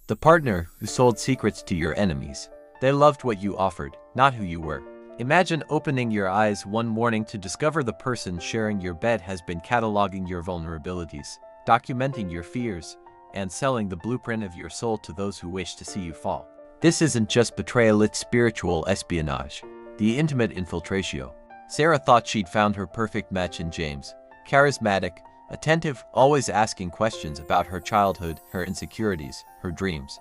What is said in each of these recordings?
The partner who sold secrets to your enemies. They loved what you offered, not who you were. Imagine opening your eyes one morning to discover the person sharing your bed has been cataloging your vulnerabilities, documenting your fears, and selling the blueprint of your soul to those who wish to see you fall. This isn't just betrayal, it's spiritual espionage. The intimate infiltratio. Sarah thought she'd found her perfect match in James. Charismatic, attentive, always asking questions about her childhood, her insecurities, her dreams.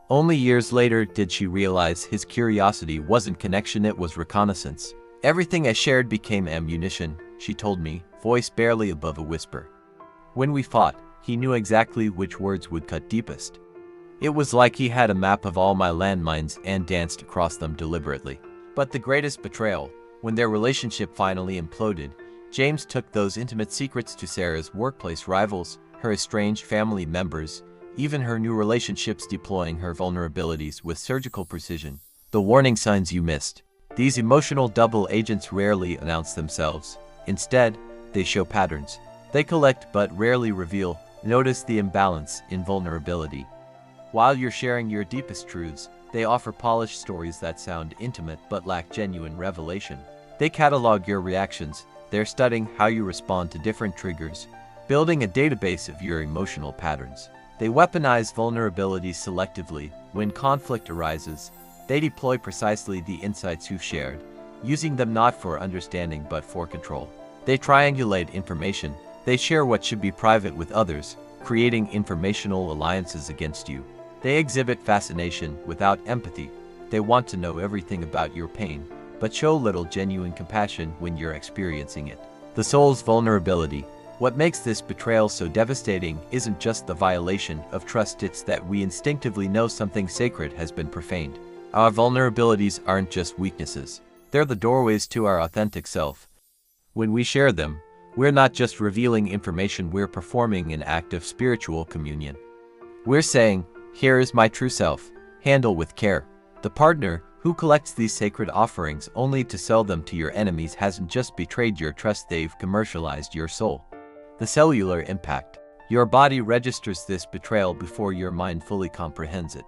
Only years later did she realize his curiosity wasn't connection, it was reconnaissance. Everything I shared became ammunition, she told me, voice barely above a whisper. When we fought, he knew exactly which words would cut deepest. It was like he had a map of all my landmines and danced across them deliberately. But the greatest betrayal, when their relationship finally imploded, James took those intimate secrets to Sarah's workplace rivals, her estranged family members, even her new relationships, deploying her vulnerabilities with surgical precision. The warning signs you missed. These emotional double agents rarely announce themselves. Instead, they show patterns. They collect but rarely reveal. Notice the imbalance in vulnerability. While you're sharing your deepest truths, they offer polished stories that sound intimate but lack genuine revelation. They catalog your reactions. They're studying how you respond to different triggers, building a database of your emotional patterns. They weaponize vulnerabilities selectively. When conflict arises, they deploy precisely the insights you've shared, using them not for understanding but for control. They triangulate information. They share what should be private with others, creating informational alliances against you. They exhibit fascination without empathy. They want to know everything about your pain, but show little genuine compassion when you're experiencing it. The soul's vulnerability. What makes this betrayal so devastating isn't just the violation of trust, it's that we instinctively know something sacred has been profaned. Our vulnerabilities aren't just weaknesses. They're the doorways to our authentic self. When we share them, we're not just revealing information, we're performing an act of spiritual communion. We're saying, here is my true self, handle with care. The partner who collects these sacred offerings only to sell them to your enemies hasn't just betrayed your trust, they've commercialized your soul. The cellular impact. Your body registers this betrayal before your mind fully comprehends it.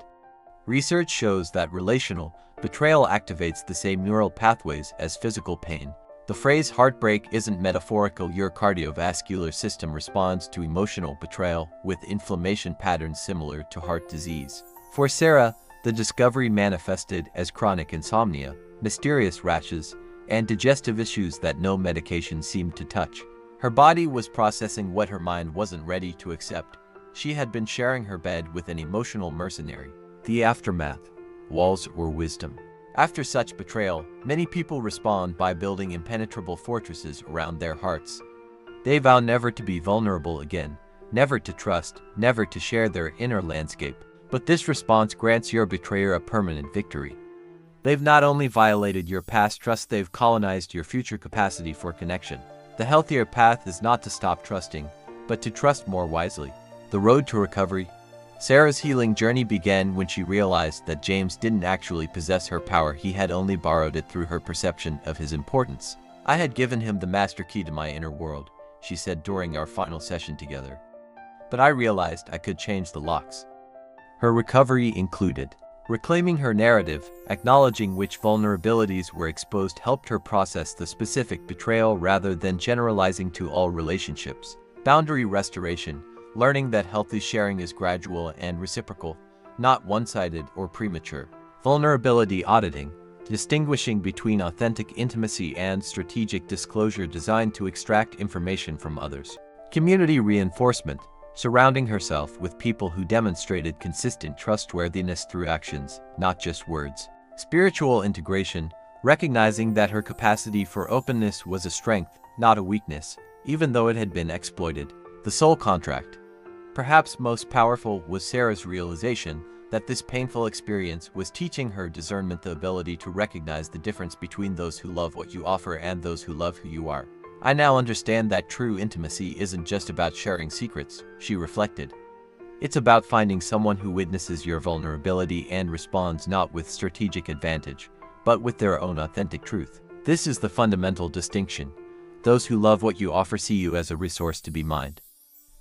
Research shows that relational betrayal activates the same neural pathways as physical pain. The phrase heartbreak isn't metaphorical. Your cardiovascular system responds to emotional betrayal with inflammation patterns similar to heart disease. For Sarah, the discovery manifested as chronic insomnia, mysterious rashes, and digestive issues that no medication seemed to touch. Her body was processing what her mind wasn't ready to accept. She had been sharing her bed with an emotional mercenary. The aftermath. Walls or wisdom. After such betrayal, many people respond by building impenetrable fortresses around their hearts. They vow never to be vulnerable again, never to trust, never to share their inner landscape. But this response grants your betrayer a permanent victory. They've not only violated your past trust, they've colonized your future capacity for connection. The healthier path is not to stop trusting, but to trust more wisely. The road to recovery. Sarah's healing journey began when she realized that James didn't actually possess her power, he had only borrowed it through her perception of his importance. I had given him the master key to my inner world, she said during our final session together. But I realized I could change the locks. Her recovery included reclaiming her narrative, acknowledging which vulnerabilities were exposed helped her process the specific betrayal rather than generalizing to all relationships. Boundary restoration, learning that healthy sharing is gradual and reciprocal, not one-sided or premature. Vulnerability auditing, distinguishing between authentic intimacy and strategic disclosure designed to extract information from others. Community reinforcement, surrounding herself with people who demonstrated consistent trustworthiness through actions, not just words. Spiritual integration, recognizing that her capacity for openness was a strength, not a weakness, even though it had been exploited. The soul contract. Perhaps most powerful was Sarah's realization that this painful experience was teaching her discernment, the ability to recognize the difference between those who love what you offer and those who love who you are. I now understand that true intimacy isn't just about sharing secrets, she reflected. It's about finding someone who witnesses your vulnerability and responds not with strategic advantage, but with their own authentic truth. This is the fundamental distinction. Those who love what you offer see you as a resource to be mined.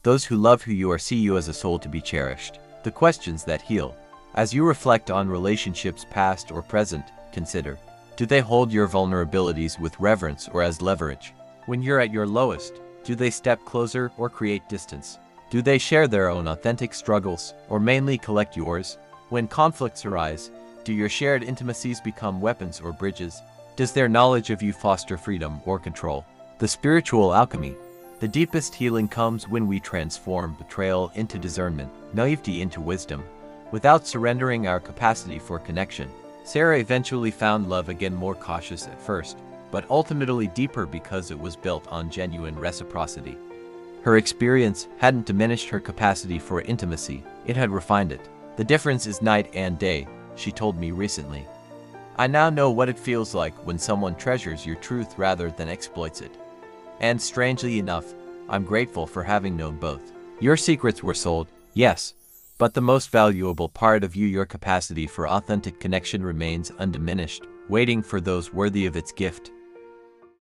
Those who love who you are see you as a soul to be cherished. The questions that heal. As you reflect on relationships past or present, consider, do they hold your vulnerabilities with reverence or as leverage? When you're at your lowest, do they step closer or create distance? Do they share their own authentic struggles or mainly collect yours? When conflicts arise, do your shared intimacies become weapons or bridges? Does their knowledge of you foster freedom or control? The spiritual alchemy. The deepest healing comes when we transform betrayal into discernment, naivety into wisdom, without surrendering our capacity for connection. Sarah eventually found love again, more cautious at first, but ultimately deeper because it was built on genuine reciprocity. Her experience hadn't diminished her capacity for intimacy, it had refined it. The difference is night and day, she told me recently. I now know what it feels like when someone treasures your truth rather than exploits it. And strangely enough, I'm grateful for having known both. Your secrets were sold, yes, but the most valuable part of you, your capacity for authentic connection, remains undiminished, waiting for those worthy of its gift.